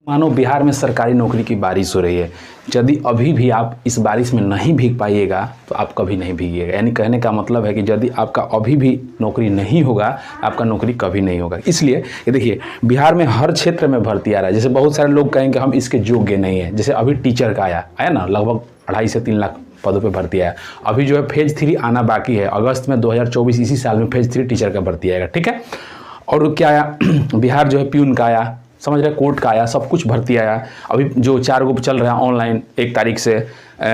मानो बिहार में सरकारी नौकरी की बारिश हो रही है। यदि अभी भी आप इस बारिश में नहीं भीग पाइएगा तो आप कभी नहीं भीगिएगा। यानी कहने का मतलब है कि यदि आपका अभी भी नौकरी नहीं होगा, आपका नौकरी कभी नहीं होगा। इसलिए ये देखिए, बिहार में हर क्षेत्र में भर्ती आ रहा है। जैसे बहुत सारे लोग कहेंगे हम इसके योग्य नहीं है। जैसे अभी टीचर का आया ना, लगभग 2.5 से 3 लाख पदों पे भर्ती आया। अभी जो है फेज 3 आना बाकी है। अगस्त में 2024 इसी साल में फेज 3 टीचर का भर्ती आएगा, ठीक है। और क्या आया बिहार जो है प्यून का आया, समझ रहे, कोर्ट का आया, सब कुछ भर्ती आया। अभी जो 4 ग्रुप चल रहा है ऑनलाइन 1 तारीख से,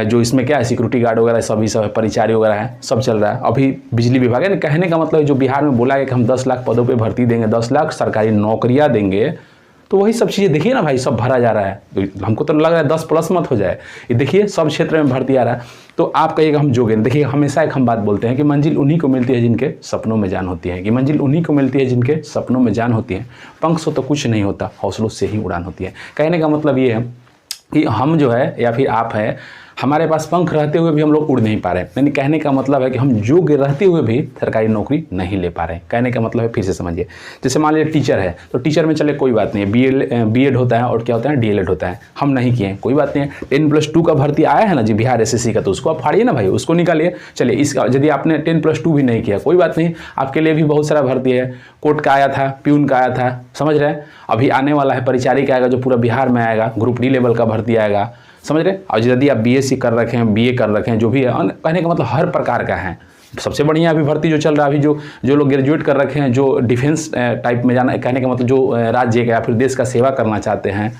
जो इसमें क्या है सिक्योरिटी गार्ड वगैरह सभी सब परिचारी वगैरह है, सब चल रहा है। अभी बिजली विभाग है। कहने का मतलब जो बिहार में बोला है कि हम 10 लाख पदों पे भर्ती देंगे, 10 लाख सरकारी नौकरियां देंगे, तो वही सब चीज़ें देखिए ना भाई, सब भरा जा रहा है। हमको तो लग रहा है 10 प्लस मत हो जाए। ये देखिए सब क्षेत्र में भर्ती आ रहा है। तो आप कहिएगा हम जोगे। देखिए हमेशा एक हम बात बोलते हैं कि मंजिल उन्हीं को मिलती है जिनके सपनों में जान होती है, कि मंजिल उन्हीं को मिलती है जिनके सपनों में जान होती है। पंख से तो कुछ नहीं होता, हौसलों से ही उड़ान होती है। कहने का मतलब ये है कि हम जो है या फिर आप हैं, हमारे पास पंख रहते हुए भी हम लोग उड़ नहीं पा रहे हैं। यानी कहने का मतलब है कि हम योग्य रहते हुए भी सरकारी नौकरी नहीं ले पा रहे हैं। कहने का मतलब है, फिर से समझिए, जैसे मान लीजिए टीचर है, तो टीचर में चले कोई बात नहीं है, बीएड होता है और क्या होता है डीएलएड होता है। हम नहीं किए हैं, कोई बात नहीं है। 10+2 का भर्ती आया है ना जी बिहार एसएससी का, तो उसको आप फाड़िए ना भाई, उसको निकालिए। चलिए इसका यदि आपने 10+2 भी नहीं किया, कोई बात नहीं, आपके लिए भी बहुत सारा भर्ती है। कोर्ट का आया था, प्यून का आया था, समझ रहे हैं। अभी आने वाला है परिचारी का आएगा, जो पूरा बिहार में आएगा। ग्रुप डी लेवल का भर्ती आएगा, समझ रहे। और यदि आप बीएससी कर रखे हैं, बीए कर रखे हैं, जो भी है, कहने का मतलब हर प्रकार का है। सबसे बढ़िया अभी भर्ती जो चल रहा है, अभी जो लोग ग्रेजुएट कर रखे हैं, जो डिफेंस टाइप में जाना, कहने का मतलब जो राज्य का या फिर देश का सेवा करना चाहते हैं,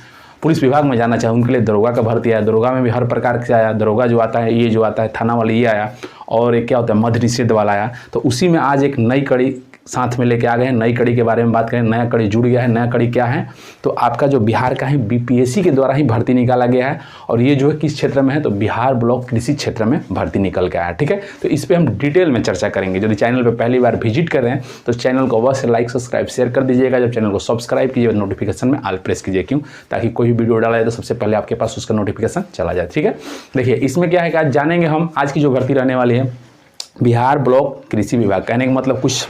पुलिस विभाग में जाना चाहे, उनके लिए दरोगा का भर्ती आया। दरोगा में भी हर प्रकार से आया। दरोगा जो आता है, ये जो आता है थाना वाला ये आया, और एक क्या होता है मध्य निषेध वाला आया। तो उसी में आज एक नई कड़ी साथ में लेके आ गए हैं। नई कड़ी के बारे में बात करें, नया कड़ी जुड़ गया है। नया कड़ी क्या है, तो आपका जो बिहार का है बीपीएससी के द्वारा ही भर्ती निकाला गया है। और ये जो है किस क्षेत्र में है, तो बिहार ब्लॉक कृषि क्षेत्र में भर्ती निकल के आया, ठीक है। तो इस पर हम डिटेल में चर्चा करेंगे। यदि चैनल पर पहली बार विजिट कर रहे हैं तो चैनल को अवश्य लाइक सब्सक्राइब शेयर कर दीजिएगा। जब चैनल को सब्सक्राइब कीजिए, नोटिफिकेशन में ऑल प्रेस कीजिए। क्यों, ताकि कोई भी वीडियो डाला जाए तो सबसे पहले आपके पास उसका नोटिफिकेशन चला जाए, ठीक है। देखिए इसमें क्या है कि आज जानेंगे हम, आज की जो भर्ती रहने वाली है बिहार ब्लॉक कृषि विभाग। कहने का मतलब कुछ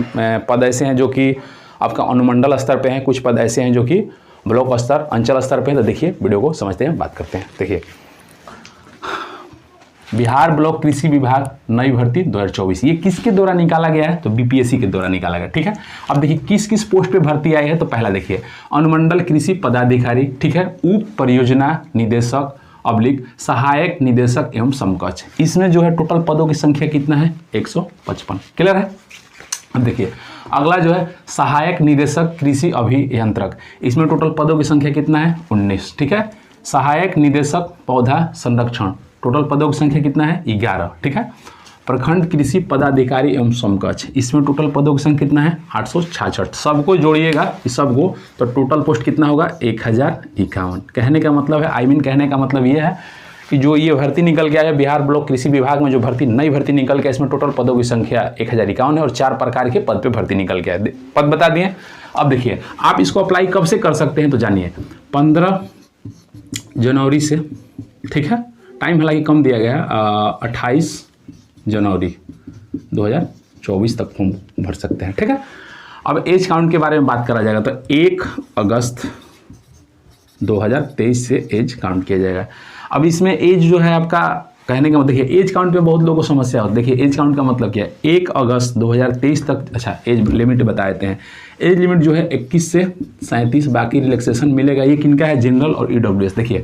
पद ऐसे हैं जो कि आपका अनुमंडल स्तर पे हैं, कुछ पद ऐसे हैं जो कि ब्लॉक स्तर अंचल स्तर पे हैं। तो देखिए वीडियो को समझते हैं, बात करते हैं। देखिए बिहार ब्लॉक कृषि विभाग नई भर्ती 2024, ये किसके द्वारा निकाला गया है, तो बीपीएससी के द्वारा निकाला गया, ठीक है। अब देखिए किस किस पोस्ट पे भर्ती आई है। तो पहला देखिए अनुमंडल कृषि पदाधिकारी, ठीक है, उप परियोजना निदेशक अब्लिक सहायक निदेशक एवं समकक्ष। इसमें जो है टोटल पदों की संख्या कितना है, 155। क्लियर है। अब देखिए अगला जो है सहायक निदेशक कृषि अभियंत्रक, इसमें टोटल पदों की संख्या कितना है, 19, ठीक है। सहायक निदेशक पौधा संरक्षण, टोटल पदों की संख्या कितना है, 11, ठीक है। प्रखंड कृषि पदाधिकारी एवं समकक्ष, इसमें टोटल पदों की संख्या कितना है, 866। सबको जोड़िएगा इस सबको, तो टोटल पोस्ट कितना होगा, 1051। कहने का मतलब है, कहने का मतलब ये है कि जो ये भर्ती निकल गया है बिहार ब्लॉक कृषि विभाग में, जो भर्ती नई भर्ती निकल गया, इसमें टोटल पदों की संख्या 1051 है और 4 प्रकार के पद पे भर्ती निकल गया है। पद बता दिए। अब देखिए आप इसको अप्लाई कब से कर सकते हैं, तो जानिए 15 जनवरी से, ठीक है। टाइम हालांकि कम दिया गया, 28 जनवरी 2024 तक फॉर्म भर सकते हैं, ठीक है। अब एज काउंट के बारे में बात करा जाएगा तो 1 अगस्त 2023 से एज काउंट किया जाएगा। अब इसमें एज जो है आपका, कहने का मतलब देखिए एज काउंट में बहुत लोगों को समस्या होती है। देखिए एज काउंट का मतलब क्या है, 1 अगस्त 2023 तक, अच्छा एज लिमिट बता देते हैं। एज लिमिट जो है 21 से 37, बाकी रिलैक्सेशन मिलेगा। ये किनका है, जनरल और ईडब्ल्यूएस। देखिए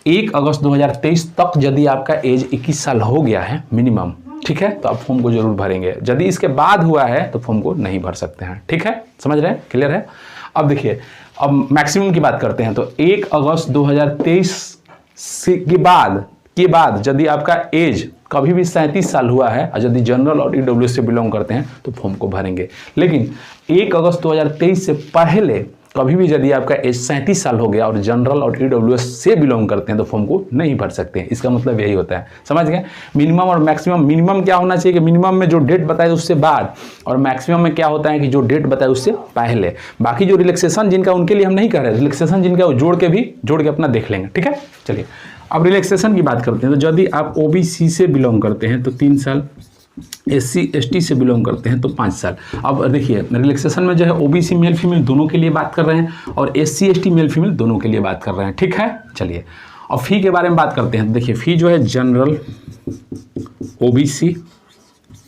1 अगस्त 2023 तक यदि आपका एज 21 साल हो गया है मिनिमम, ठीक है, तो आप फॉर्म को जरूर भरेंगे। यदि इसके बाद हुआ है तो फॉर्म को नहीं भर सकते हैं, ठीक है, समझ रहे हैं, क्लियर है। अब देखिए अब मैक्सिमम की बात करते हैं। तो 1 अगस्त 2023 के बाद यदि आपका एज कभी भी 37 साल हुआ है और यदि जनरल और ईडब्ल्यूएस से बिलोंग करते हैं तो फॉर्म को भरेंगे। लेकिन 1 अगस्त 2023 से पहले कभी भी यदि आपका एज 37 साल हो गया और जनरल और ईडब्ल्यूएस से बिलोंग करते हैं तो फॉर्म को नहीं भर सकते हैं। इसका मतलब यही होता है, समझ गए। मिनिमम और मैक्सिमम, मिनिमम क्या होना चाहिए कि मिनिमम में जो डेट बताए उससे बाद, और मैक्सिमम में क्या होता है कि जो डेट बताए उससे पहले। बाकी जो रिलैक्सेशन जिनका, उनके लिए हम नहीं कर रहे, रिलैक्सेशन जिनका वो जोड़ के अपना देख लेंगे, ठीक है। चलिए अब रिलैक्सेशन की बात करते हैं। तो यदि आप ओबीसी से बिलोंग करते हैं तो 3 साल SC ST से बिलोंग करते हैं तो 5 साल। अब देखिए रिलैक्सेशन में जो है OBC मेल फीमेल दोनों के लिए बात कर रहे हैं और SC ST मेल फीमेल दोनों के लिए बात कर रहे हैं, ठीक है। चलिए और फ़ी के बारे में बात करते हैं। देखिए फ़ी जो है जनरल OBC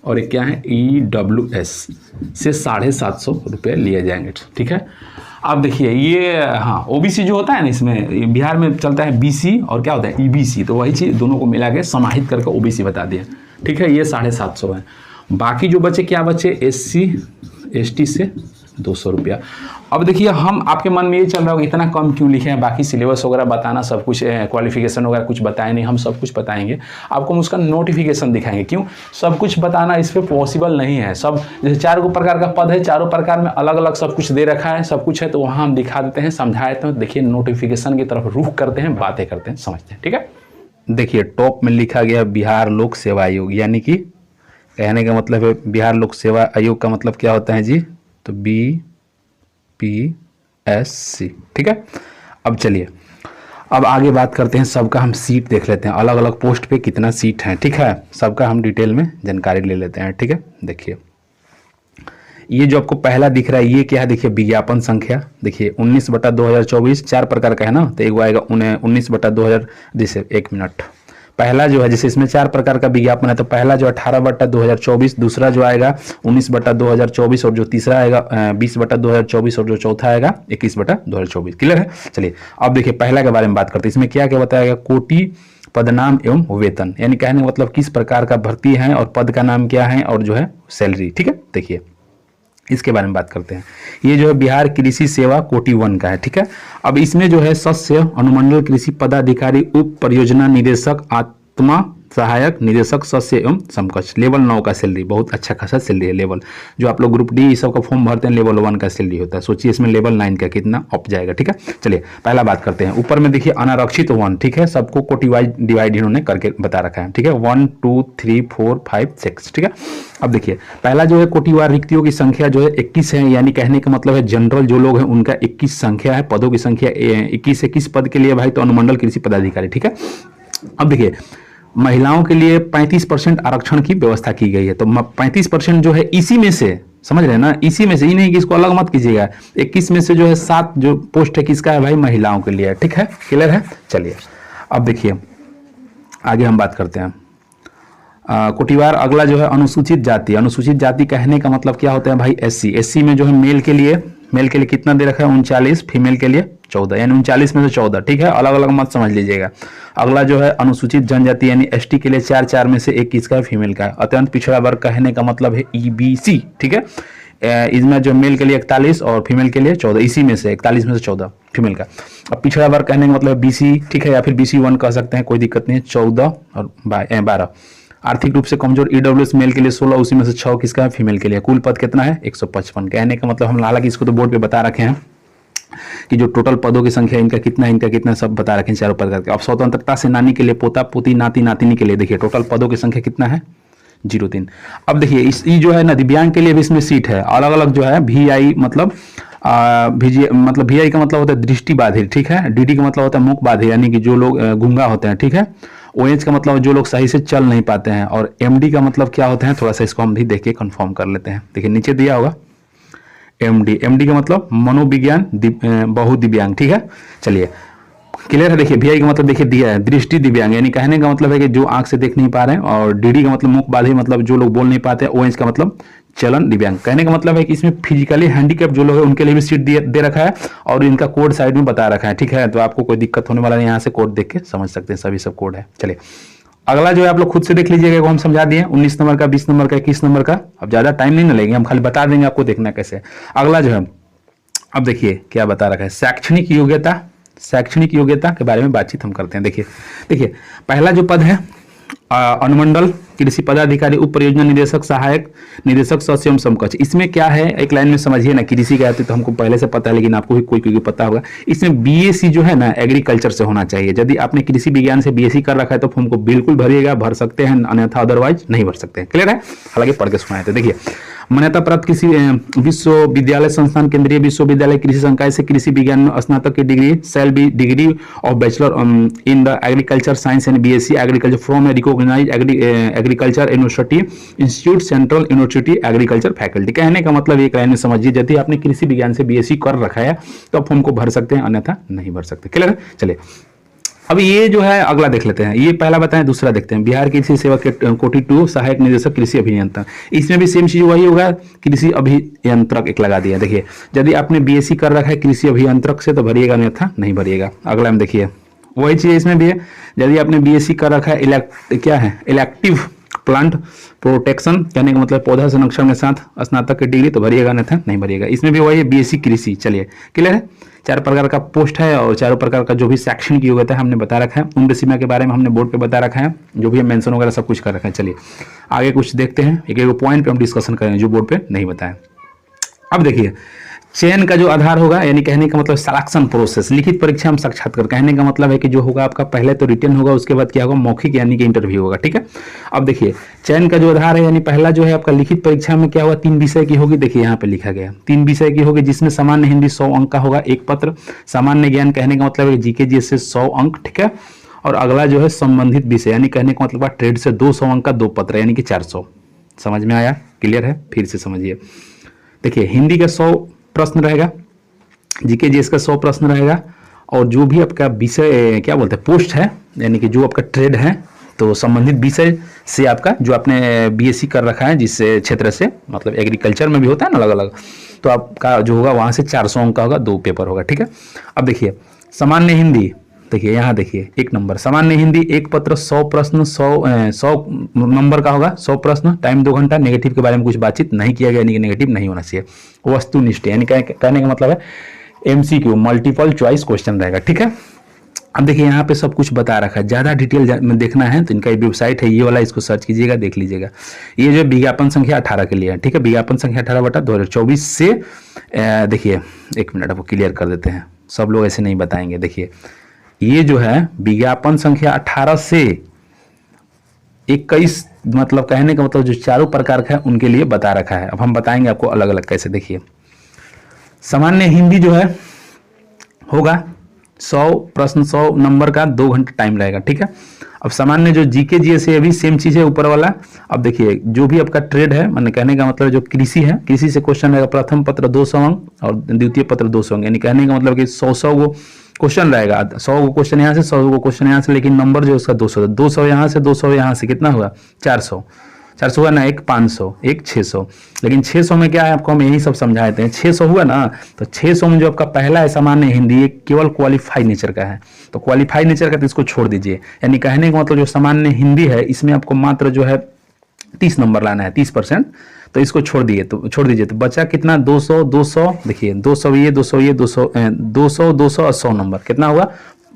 और एक क्या है EWS से 750 रुपये लिए जाएंगे, ठीक है। अब देखिए ये हाँ OBC जो होता है ना, इसमें बिहार में चलता है BC और क्या होता है EBC, तो वही चीज़ दोनों को मिला के समाहित करके OBC बता दिए, ठीक है। ये 750 है। बाकी जो बचे क्या बचे SC ST से 200 रुपया। अब देखिए हम आपके मन में ये चल रहा होगा इतना कम क्यों लिखे हैं, बाकी सिलेबस वगैरह बताना सब कुछ, क्वालिफिकेशन वगैरह कुछ बताए नहीं, हम सब कुछ बताएंगे आपको, हम उसका नोटिफिकेशन दिखाएंगे। क्यों सब कुछ बताना इस पर पॉसिबल नहीं है। सब जैसे 4 प्रकार का पद है, चारों प्रकार में अलग अलग सब कुछ दे रखा है, सब कुछ है, तो वहाँ हम दिखा देते हैं, समझा देते हैं। देखिए नोटिफिकेशन की तरफ रुख करते हैं, बातें करते हैं, समझते हैं, ठीक है। देखिए टॉप में लिखा गया बिहार लोक सेवा आयोग, यानी कि कहने का मतलब है बिहार लोक सेवा आयोग का मतलब क्या होता है जी, तो BPSC, ठीक है। अब चलिए अब आगे बात करते हैं, सबका हम सीट देख लेते हैं, अलग अलग पोस्ट पे कितना सीट है, ठीक है। सबका हम डिटेल में जानकारी ले लेते हैं, ठीक है। देखिए ये जो आपको पहला दिख रहा है ये क्या है, देखिए विज्ञापन संख्या, देखिए 19/2024 4 प्रकार का है ना, तो एक आएगा 19/2000, जैसे 1 मिनट। पहला जो है जैसे इसमें 4 प्रकार का विज्ञापन है, तो पहला जो 18/2024, दूसरा जो आएगा 19/2024 और जो तीसरा आएगा 20/2024 और जो चौथा आएगा 21/2024। क्लियर है। चलिए अब देखिए पहला के बारे में बात करते हैं। इसमें क्या क्या बताया, कोटि पदनाम एवं वेतन, यानी कहने का मतलब किस प्रकार का भर्ती है और पद का नाम क्या है और जो है सैलरी, ठीक है। देखिए इसके बारे में बात करते हैं। ये जो है बिहार कृषि सेवा कोटि 1 का है, ठीक है। अब इसमें जो है शस्य अनुमंडल कृषि पदाधिकारी उप परियोजना निदेशक आत्मा सहायक निदेशक शस्य एवं समकक्ष, लेवल 9 का सैलरी, बहुत अच्छा खासा सैलरी है। लेवल जो आप लोग ग्रुप डी ये सब का फॉर्म भरते हैं लेवल 1 का सैलरी होता है, सोचिए इसमें लेवल 9 का कितना अप जाएगा, ठीक है। चलिए पहला बात करते हैं। ऊपर में देखिए अनारक्षित 1, ठीक है, सबको कोटि वाइज डिवाइड इन्होंने करके बता रखा है, ठीक है। 1 2 3 4 5 6, ठीक है। अब देखिए पहला जो है कोटिवार रिक्तियों की संख्या जो है 21 है, यानी कहने का मतलब है जनरल जो लोग हैं उनका 21 संख्या है, पदों की संख्या 21 है। किस पद के लिए भाई, तो अनुमंडल कृषि पदाधिकारी, ठीक है। अब देखिए महिलाओं के लिए 35% आरक्षण की व्यवस्था की गई है, तो 35% जो है इसी में से, समझ रहे हैं ना, इसी में से, ही नहीं कि इसको अलग मत कीजिएगा। 21 में से जो है 7 जो पोस्ट है किसका है भाई, महिलाओं के लिए, ठीक है। क्लियर है। चलिए अब देखिए आगे हम बात करते हैं कोटिवार। अगला जो है अनुसूचित जाति। अनुसूचित जाति कहने का मतलब क्या होता है भाई, SC में जो है मेल के लिए कितना दे रखा है 39, फीमेल के लिए 14, यानी 39 में से 14, ठीक है। अलग अलग मत समझ लीजिएगा। अगला जो है अनुसूचित जनजाति यानी ST के लिए 4 में से 1 किसका है, फीमेल का है। अत्यंत पिछड़ा वर्ग कहने का मतलब है EBC, ठीक है। इसमें जो मेल के लिए 41 और फीमेल के लिए 14, इसी में से 41 में से 14 फीमेल का। अब पिछड़ा वर्ग कहने का मतलब BC, ठीक है, या फिर BC1 कह सकते हैं, कोई दिक्कत नहीं है। 14 और 12। आर्थिक रूप से कमजोर EWS मेल के लिए 16, उसी में से 6 किसका है, फीमेल के लिए। कुल पद कितना है 155। कहने का मतलब हम हालांकि इसको तो बोर्ड पे बता रखे हैं कि जो टोटल पदों की संख्या इनका कितना सब बता रखे हैं चारों प्रकार के। अब स्वतंत्रता सेनानी के लिए, पोता पोती नाती नातिनी के लिए देखिए टोटल पदों की संख्या कितना है 03। अब देखिए इस जो है ना दिव्यांग के लिए भी इसमें सीट है अलग अलग जो है। VI मतलब VI का मतलब होता है दृष्टि बाधित, ठीक है। DD का मतलब होता है मुख बाधित, यानी कि जो लोग गूंगा होते हैं, ठीक है। OH का मतलब जो लोग सही से चल नहीं पाते हैं, और MD का मतलब क्या होते हैं, थोड़ा सा इसको हम भी देख के कंफर्म कर लेते हैं। देखिए नीचे दिया होगा MD का मतलब मनोविज्ञान बहुदिव्यांग, ठीक है। चलिए क्लियर है। देखिए VI का मतलब देखिए दिया है दृष्टि दिव्यांग, यानी कहने का मतलब है कि जो आंख से देख नहीं पा रहे हैं, और DD का मतलब मुख बाधित मतलब जो लोग बोल नहीं पाते हैं। OH का मतलब चलन दिव्यांग। कहने का मतलब है कि इसमें फिजिकली हैंडीकैप जो लोग हैं उनके लिए भी सीट दे रखा है, और इनका कोड साइड में बता रखा है, ठीक है। तो आपको कोई दिक्कत होने वाला नहीं, यहाँ से कोड देख के समझ सकते हैं, सभी सब कोड है। चलिए अगला जो है आप लोग खुद से देख लीजिएगा, हम समझा दिए 19 नंबर का, 20 नंबर का, 21 नंबर का। अब ज्यादा टाइम नहीं लगेगा, हम खाली बता देंगे आपको, देखना कैसे। अगला जो है अब देखिए क्या बता रखा है, शैक्षणिक योग्यता के बारे में बातचीत हम करते हैं। देखिए पहला जो पद है अनुमंडल कृषि पदाधिकारी उप परियोजना निदेशक सहायक निदेशक शस्य एवं समकक्ष। इसमें क्या है एक लाइन में समझिए ना, कृषि का तो हमको पहले से पता है, लेकिन आपको भी कोई पता होगा। इसमें BSc जो है ना एग्रीकल्चर से होना चाहिए। यदि आपने कृषि विज्ञान से BSc कर रखा है तो फॉर्म को बिल्कुल भरिएगा, भर सकते हैं, अन्यथा अदरवाइज नहीं भर सकते हैं। क्लियर है। हालांकि पढ़ के सुनाए थे। देखिए मान्यता प्राप्त किसी विश्वविद्यालय संस्थान केंद्रीय विश्वविद्यालय कृषि संकाय से कृषि विज्ञान में स्नातक की degree shall be degree of bachelor in the agriculture science and BSc agriculture from a recognise agriculture university institute central university agriculture faculty. कहने का मतलब एक लाइन में समझिए, यदि आपने कृषि विज्ञान से बीएससी कर रखा है तो आप फॉर्म को भर सकते हैं, अन्यथा नहीं भर सकते। क्लियर है? चलिए अब ये जो है अगला देख लेते हैं। ये पहला बताएं, दूसरा देखते हैं। बिहार कृषि सेवा के कोटि 2 सहायक निदेशक कृषि अभियंता, इसमें भी सेम चीज वही होगा, कृषि अभियंत्रक एक लगा दिया। देखिए यदि आपने बीएससी कर रखा है कृषि अभियंत्रक से तो भरिएगा, अन्यथा नहीं भरिएगा। अगला में देखिए वही चीज इसमें भी है, यदि आपने बीएससी कर रखा है क्या है इलेक्टिव प्लांट प्रोटेक्शन, कहने का मतलब पौधा संरक्षण में साथ स्नातक की डिग्री तो भरिएगा, अन्यथा नहीं भरिएगा। इसमें भी वही है बीएससी कृषि। चलिए क्लियर है? 4 प्रकार का पोस्ट है और चारों प्रकार का जो भी शैक्षणिक योग्यता है हमने बता रखा है। उम्र सीमा के बारे में हमने बोर्ड पे बता रखा है, जो भी मेंशन वगैरह सब कुछ कर रखा है। चलिए आगे कुछ देखते हैं, एक एक पॉइंट पे हम डिस्कशन करेंगे जो बोर्ड पे नहीं बताया। अब देखिए चयन का जो आधार होगा, यानी कहने का मतलब सिलेक्शन प्रोसेस, लिखित परीक्षा में साक्षात्कार, कहने का मतलब है कि जो होगा आपका पहले तो रिटन होगा, उसके बाद क्या होगा मौखिक यानी कि इंटरव्यू होगा। ठीक है? अब देखिए चयन का जो आधार है, यानी पहला जो है आपका लिखित परीक्षा में क्या होगा, 3 विषय की होगी। देखिए यहाँ पे लिखा गया 3 विषय की होगी, जिसमें सामान्य हिंदी 100 अंक का होगा 1 पत्र, सामान्य ज्ञान कहने का मतलब है जीके जी से 100 अंक। ठीक है? और अगला जो है संबंधित विषय, यानी कहने का मतलब ट्रेड से 200 अंक का 2 पत्र, यानी कि 400। समझ में आया? क्लियर है? फिर से समझिए। देखिए हिंदी का 100 प्रश्न रहेगा, जीके जीएस का 100 प्रश्न रहेगा, और जो भी आपका विषय क्या बोलते हैं पोस्ट है, यानी कि जो आपका ट्रेड है, तो संबंधित विषय से आपका जो आपने बीएससी कर रखा है जिस क्षेत्र से, मतलब एग्रीकल्चर में भी होता है ना अलग अलग, तो आपका जो होगा वहां से 400 अंक का होगा, 2 पेपर होगा। ठीक है? अब देखिए सामान्य हिंदी, देखिए यहाँ देखिए 1 नंबर सामान्य हिंदी 1 पत्र 100 प्रश्न 100 नंबर का होगा, 100 प्रश्न, टाइम 2 घंटा। नेगेटिव के बारे में कुछ बातचीत नहीं किया गया, यानी कि नेगेटिव नहीं होना चाहिए। वस्तुनिष्ठ यानी कहने का मतलब है एमसीक्यू मल्टीपल चॉइस क्वेश्चन रहेगा। ठीक है? अब देखिए यहाँ पे सब कुछ बता रखा है, ज़्यादा डिटेल में देखना है तो इनका वेबसाइट है ये वाला, इसको सर्च कीजिएगा, देख लीजिएगा। ये जो विज्ञापन संख्या 18 के लिए है। ठीक है? विज्ञापन संख्या 18/2024 से देखिए 1 मिनट आपको क्लियर कर देते हैं, सब लोग ऐसे नहीं बताएंगे। देखिए ये जो है विज्ञापन संख्या 18 से 21, मतलब कहने का मतलब जो चारों प्रकार का है उनके लिए बता रखा है। अब हम बताएंगे आपको अलग अलग कैसे। देखिए सामान्य हिंदी जो है होगा 100 प्रश्न 100 नंबर का, 2 घंटे टाइम लगेगा। ठीक है? अब सामान्य जो जीके जीएस है भी सेम चीज है ऊपर वाला। अब देखिए जो भी आपका ट्रेड है, मैंने कहने का मतलब जो कृषि है, कृषि से क्वेश्चन रहेगा, प्रथम पत्र 200 अंक और द्वितीय पत्र 200 अंक, यानी कहने का मतलब कि 100 को क्वेश्चन रहेगा, 100 को क्वेश्चन यहाँ से, 100 को क्वेश्चन यहाँ से, लेकिन नंबर जो उसका 200 यहाँ से, 200 यहाँ से, कितना हुआ 400 हुआ ना, एक 500, एक 600। लेकिन 600 में क्या है आपको हम यही सब समझाते हैं। 600 हुआ ना, तो 600 में जो आपका पहला है सामान्य हिंदी, ये केवल क्वालिफाई नेचर का है, तो क्वालिफाई नेचर का तो इसको छोड़ दीजिए। यानी कहने का मतलब जो सामान्य हिंदी है इसमें आपको मात्र जो है 30 नंबर लाना है, 30%, तो इसको छोड़ दीजिए तो बचा कितना 200 देखिए 200 ये 200 ये 200 200 और 100 नंबर कितना हुआ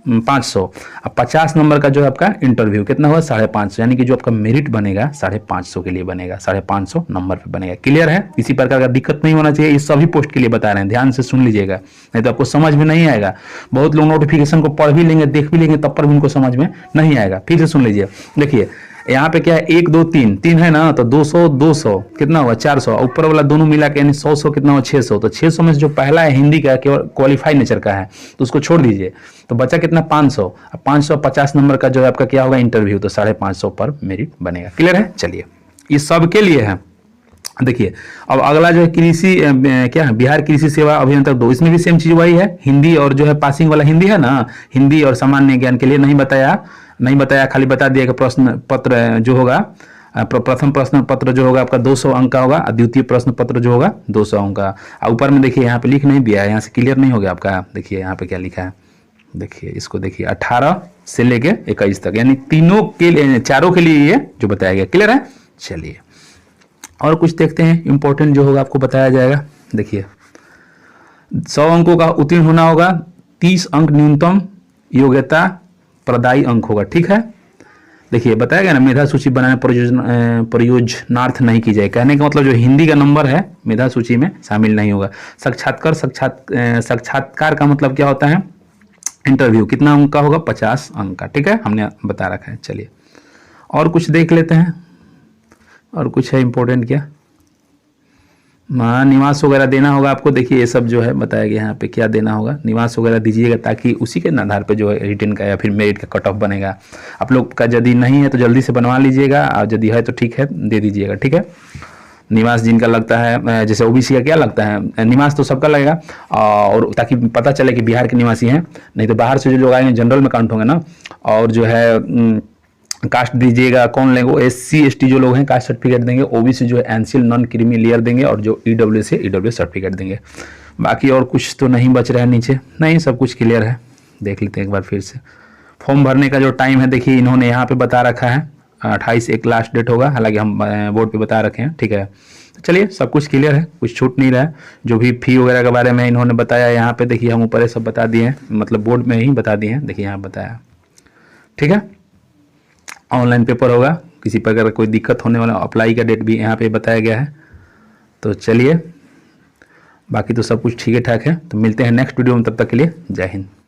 500। अब 50 नंबर का जो है आपका इंटरव्यू कितना हुआ 550, यानी कि जो आपका मेरिट बनेगा 550 के लिए बनेगा, 550 नंबर पे बनेगा। क्लियर है? इसी प्रकार का दिक्कत नहीं होना चाहिए, ये सभी पोस्ट के लिए बता रहे हैं, ध्यान से सुन लीजिएगा, नहीं तो आपको समझ में नहीं आएगा। बहुत लोग नोटिफिकेशन को पढ़ भी लेंगे, देख भी लेंगे, तब पर भी उनको समझ में नहीं आएगा। फिर से सुन लीजिए। देखिए यहाँ पे क्या है 1 2 3 है ना, तो 200 कितना हुआ 400, ऊपर वाला दोनों मिला के यानी 100 कितना हुआ 600। तो 600 में से जो पहला है हिंदी का केवल क्वालिफाई नेचर का है, तो उसको छोड़ दीजिए, तो बचा कितना 500। अब 550 नंबर का जो है आपका क्या होगा इंटरव्यू, तो 550 पर मेरिट बनेगा। क्लियर है? चलिए ये सब के लिए है। देखिए अब अगला जो है कृषि क्या है बिहार कृषि सेवा अभियंता 2, इसमें भी सेम चीज वही है, हिंदी और जो है पासिंग वाला हिंदी है ना, हिंदी और सामान्य ज्ञान के लिए नहीं बताया, खाली बता दिया कि प्रश्न पत्र जो होगा प्रथम प्रश्न पत्र जो होगा आपका 200 अंक का होगा, द्वितीय प्रश्न पत्र जो होगा 200 अंक का। ऊपर में देखिए यहाँ पे लिख नहीं दिया है, यहाँ से क्लियर नहीं हो गया आपका। देखिए यहाँ पे क्या लिखा है, देखिए इसको देखिए 18 से लेके 21 तक, यानी तीनों के लिए, चारों के लिए ये जो बताया गया। क्लियर है? चलिए और कुछ देखते हैं इंपॉर्टेंट जो होगा आपको बताया जाएगा। देखिए 100 अंकों का उत्तीर्ण होना होगा, 30 अंक न्यूनतम योग्यता प्रदायी अंक होगा। ठीक है? देखिए बताया गया ना, मेधा सूची बनाने प्रयोजनार्थ नहीं की जाए, कहने का मतलब जो हिंदी का नंबर है मेधा सूची में शामिल नहीं होगा। साक्षात्कार का मतलब क्या होता है, इंटरव्यू, कितना अंक का होगा 50 अंक का। ठीक है? हमने बता रखा है। चलिए और कुछ देख लेते हैं, और कुछ है इंपॉर्टेंट क्या। हाँ, निवास वगैरह देना होगा आपको। देखिए ये सब जो है बताया गया यहाँ पे क्या देना होगा, निवास वगैरह दीजिएगा ताकि उसी के आधार पे जो है रिटेन का या फिर मेरिट का कट ऑफ बनेगा। आप लोग का यदि नहीं है तो जल्दी से बनवा लीजिएगा, और यदि है तो ठीक है दे दीजिएगा, ठीक है। निवास जिनका लगता है, जैसे ओबीसी का क्या लगता है, निवास तो सबका लगेगा, और ताकि पता चले कि बिहार के निवासी हैं, नहीं तो बाहर से जो लोग आएंगे जनरल में काउंट होंगे ना। और जो है कास्ट दीजिएगा, कौन लेंगे, वो SC ST जो लोग हैं कास्ट सर्टिफिकेट देंगे, ओबीसी जो है एनसीएल नॉन क्रीमी लेयर देंगे, और जो EWS है EWS सर्टिफिकेट देंगे। बाकी और कुछ तो नहीं बच रहा है नीचे, नहीं सब कुछ क्लियर है। देख लेते हैं एक बार फिर से। फॉर्म भरने का जो टाइम है देखिए इन्होंने यहाँ पे बता रखा है 28/1 लास्ट डेट होगा, हालांकि हम बोर्ड पे बता रखे हैं, ठीक है। चलिए सब कुछ क्लियर है, कुछ छूट नहीं रहा है। जो भी फी वगैरह के बारे में इन्होंने बताया यहाँ पे देखिए हम ऊपर सब बता दिए हैं, मतलब बोर्ड में ही बता दिए हैं, देखिए यहाँ बताया, ठीक है। ऑनलाइन पेपर होगा, किसी प्रकार का कोई दिक्कत होने वाला, अप्लाई का डेट भी यहाँ पे बताया गया है। तो चलिए बाकी तो सब कुछ ठीक ठाक है, तो मिलते हैं नेक्स्ट वीडियो में, तब तक के लिए जय हिंद।